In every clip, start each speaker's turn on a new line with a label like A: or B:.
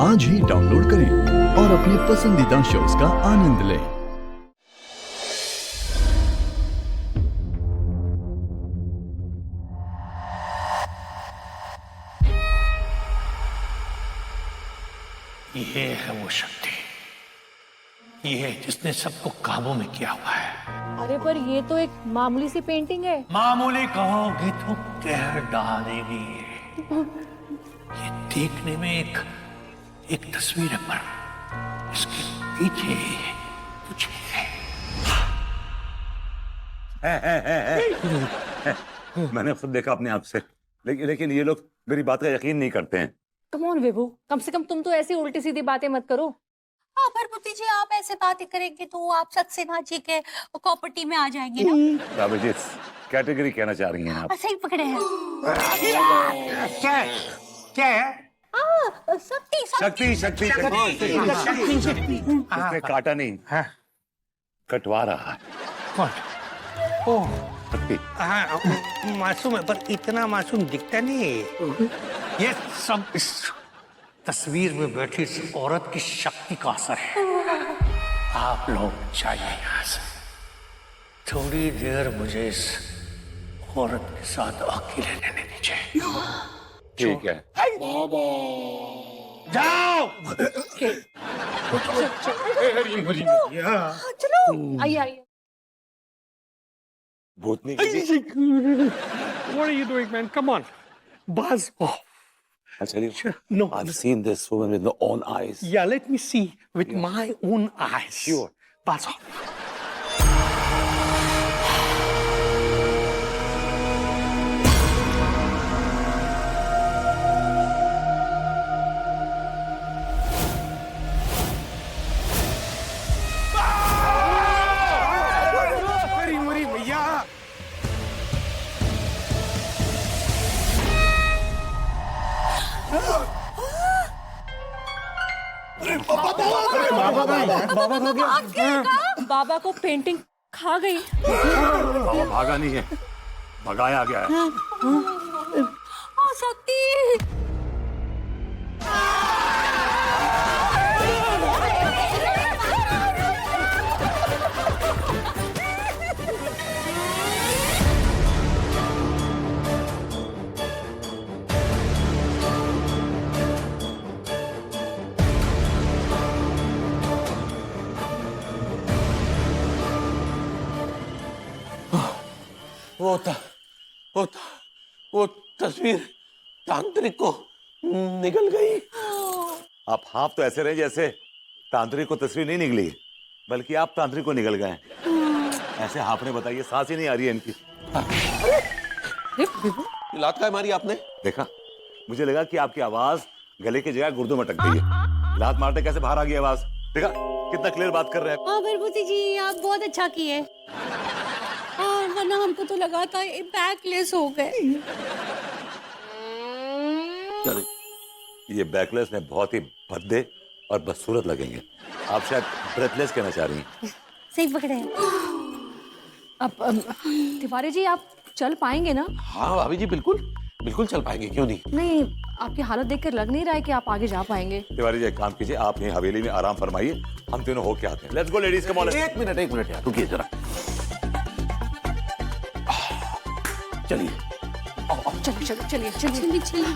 A: आज ही डाउनलोड करें और अपने पसंदीदा शोज का आनंद लें।
B: ये है वो शक्ति, ये है जिसने सबको काबू में किया हुआ है।
C: अरे पर ये तो एक मामूली सी पेंटिंग है।
B: मामूली कहोगी तो कहर डालेगी। ये देखने में एक तस्वीर है, पर इसके पीछे कुछ है।
D: मैंने खुद देखा अपने आप से, लेकिन ये लोग मेरी बात का यकीन नहीं करते हैं।
C: कम ऑन विभू, कम से कम तुम तो ऐसी उल्टी सीधी बातें मत करो।
E: हाँ भरभूति जी, आप ऐसे बातें करेंगे तो आप सत्सेना जी के प्रॉपर्टी में आ जाएंगे ना।
D: बाबू जी कैटेगरी कहना चाह रही हैं आप?
E: सही पकड़े हैं।
B: क्या है?
E: शक्ति
D: शक्ति शक्ति उसने काटा नहीं, कटवा रहा है।
B: कौन? ओह
D: शक्ति।
B: हाँ, मासूम है, पर इतना मासूम दिखता नहीं है। ये सब इस तस्वीर में बैठी इस औरत की शक्ति का असर है। आप लोग जाइए यहाँ से, थोड़ी देर मुझे इस औरत के साथ अकेले रहने दीजिए।
D: ठीक है।
B: जाओ।
C: चलो आइए आइए।
D: भूतनी की
B: What are you doing, man? Come on. Buzz off.
D: I'll tell you.
B: No.
D: I've seen this woman with my own eyes.
B: Yeah, let me see with my own eyes.
D: Sure.
B: Buzz off.
C: बाबा को painting खा गई।
D: बाबा भागा नहीं है, भगाया गया है।
E: शक्ति।
F: वो तस्वीर तांत्रिक को निकल गई।
D: आप हाफ तो ऐसे रहे जैसे तांत्रिक को तस्वीर नहीं निकली, बल्कि आप तांत्रिक को निकल गए। ऐसे हाफ ने बताइए, सांस ही नहीं आ रही है इनकी।
F: लात का मारी आपने?
D: देखा, मुझे लगा कि आपकी आवाज गले की जगह गुर्दों में अटक गई है। लात मारते कैसे बाहर आ गई आवाज? देखा कितना क्लियर बात कर रहे हैं।
E: हाँ भरभूति जी, आप बहुत अच्छा किए। वरना हमको तो लगा था बैकलेस हो गए।
D: ये बैकलेस में बहुत ही भद्दे और बदसूरत लगेंगे। आप शायद ब्रेथलेस कहना चाह रही हैं।
E: सही पकड़े हैं।
C: अब तिवारी जी, आप चल पाएंगे ना?
F: हाँ भाभी जी, बिल्कुल चल पाएंगे, क्यों नहीं।
C: नहीं, आपकी हालत देखकर लग नहीं रहा है कि आप आगे जा पाएंगे।
D: तिवारी जी एक काम कीजिए, आप यहीं हवेली में आराम फरमाइए, हम तीनों होके आते हैं। Let's go ladies, come on.
F: एक मिनट यार, रुकिए जरा। चलिए
C: चलिए।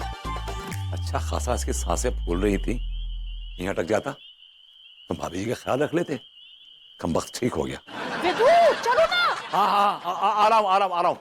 D: अच्छा खासा इसकी सांसें फूल रही थी, यहाँ अटक जाता तो भाभी जी का ख्याल रख लेते। कम वक्त ठीक हो गया।
C: चलो ना।
D: हाँ आ रहा हूँ।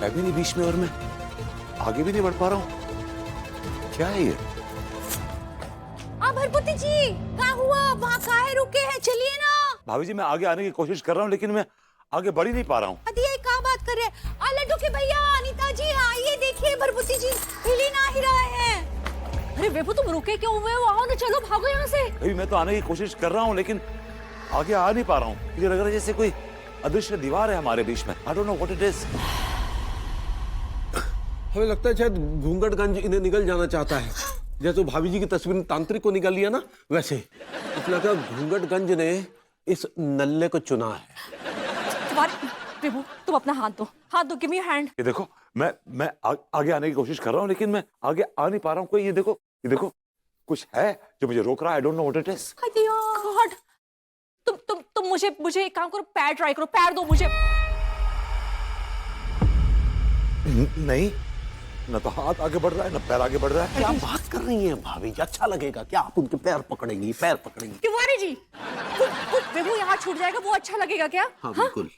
D: है भी नहीं बीच में और मैं आगे भी नहीं बढ़ पा रहा हूँ। क्या है ये?
E: भरपुती जी क्या हुआ? वहाँ काहे रुके हैं? चलिए ना।
D: भाभी जी मैं आगे आने की कोशिश कर रहा हूँ लेकिन मैं आगे बढ़ ही नहीं पा रहा हूँ।
E: अरे ये क्या बात कर रहे हैं? लड्डू के भैया, अनीता जी आइए, देखिए भरपुती जी हिल ही ना ही रहे हैं।
C: अरे विभू तुम रुके क्यों हुए हो? आओ ना, चलो भागो यहाँ से।
D: भाई मैं तो आने की कोशिश कर रहा हूँ लेकिन आगे आ नहीं पा रहा हूँ। मुझे लग रहा है जैसे कोई अदृश्य दीवार है हमारे बीच में। I don't know what it is.
F: हमें लगता है शायद घूंघटगंज इन्हें निगल जाना चाहता है। जैसे भाभी जी की तस्वीर ने तांत्रिक को निकाल लिया ना, वैसे इतना का घूंघटगंज ने इस नल्ले को चुना है।
C: विभू तुम अपना हाथ दो, हाथ दो, गिव मी योर हैंड।
D: ये देखो मैं आगे आने की कोशिश कर रहा हूँ लेकिन मैं आगे आ नहीं पा रहा हूँ। कोई ये देखो कुछ है जो मुझे रोक रहा है। I don't know what it is.
C: God, तुम मुझे एक काम करो, पैर ट्राई करो, पैर दो मुझे।
D: नहीं, न तो हाथ आगे बढ़ रहा है न पैर आगे बढ़ रहा है।
F: क्या बात कर रही हैं भाभी जी? अच्छा लगेगा क्या आप उनके पैर पकड़ेंगी? पैर पकड़ेंगी?
C: तिवारी जी, विभू यहाँ छूट जाएगा, वो अच्छा लगेगा क्या?
F: हाँ बिल्कुल।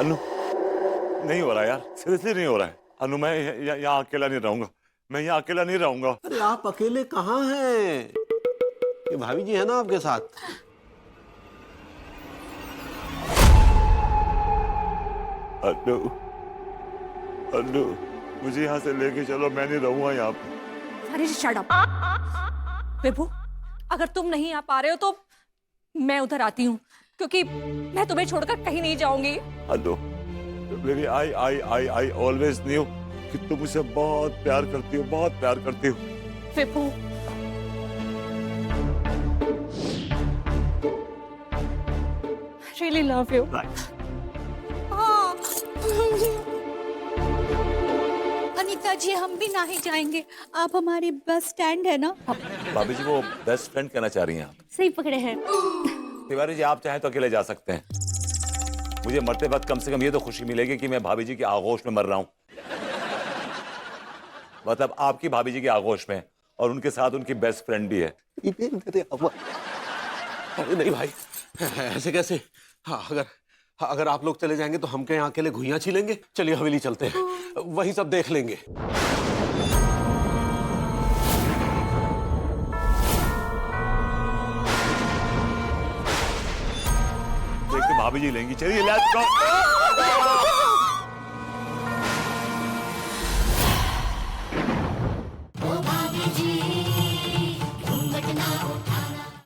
D: अनु नहीं हो रहा यार, सीरियसली नहीं हो रहा है। अनु मैं यहाँ अकेला नहीं रहूंगा, मैं यहाँ अकेला नहीं रहूंगा।
F: अरे आप अकेले कहाँ हैं? ये भाभी जी है ना आपके साथ।
D: अनु मुझे यहाँ से लेके चलो, मैं नहीं रहूंगा यहाँ पे।
C: Tiwari ji shut up. विभू अगर तुम नहीं आ पा रहे हो तो मैं उधर आती हूँ, क्योंकि मैं तुम्हें छोड़कर कहीं नहीं जाऊंगी।
D: अनु बेबी आई ऑलवेज न्यू कि तुम मुझसे बहुत प्यार करती हो, बहुत प्यार करती हो।
C: विभू really love you.
E: हाँ। अनीता जी हम भी ना ही जाएंगे, आप हमारी बस स्टैंड है ना।
D: भाभी जी वो बेस्ट फ्रेंड कहना चाह रही हैं आप।
E: सही पकड़े हैं।
D: तिवारी जी आप चाहें तो अकेले जा सकते हैं। मुझे मरते वक्त कम से कम ये तो खुशी मिलेगी कि मैं भाभी जी की आगोश में मर रहा हूं। मतलब आपकी भाभी जी की आगोश में, और उनके साथ उनकी बेस्ट फ्रेंड भी है।
F: अरे नहीं भाई, ऐसे कैसे? हाँ, अगर आप लोग चले जाएंगे तो हम क्या यहाँ अकेले घुइयां छीलेंगे? चलिए हवेली चलते हैं, वही सब देख लेंगे।
D: देख तो भाभी जी लेंगी। चलिए लेट्स गो।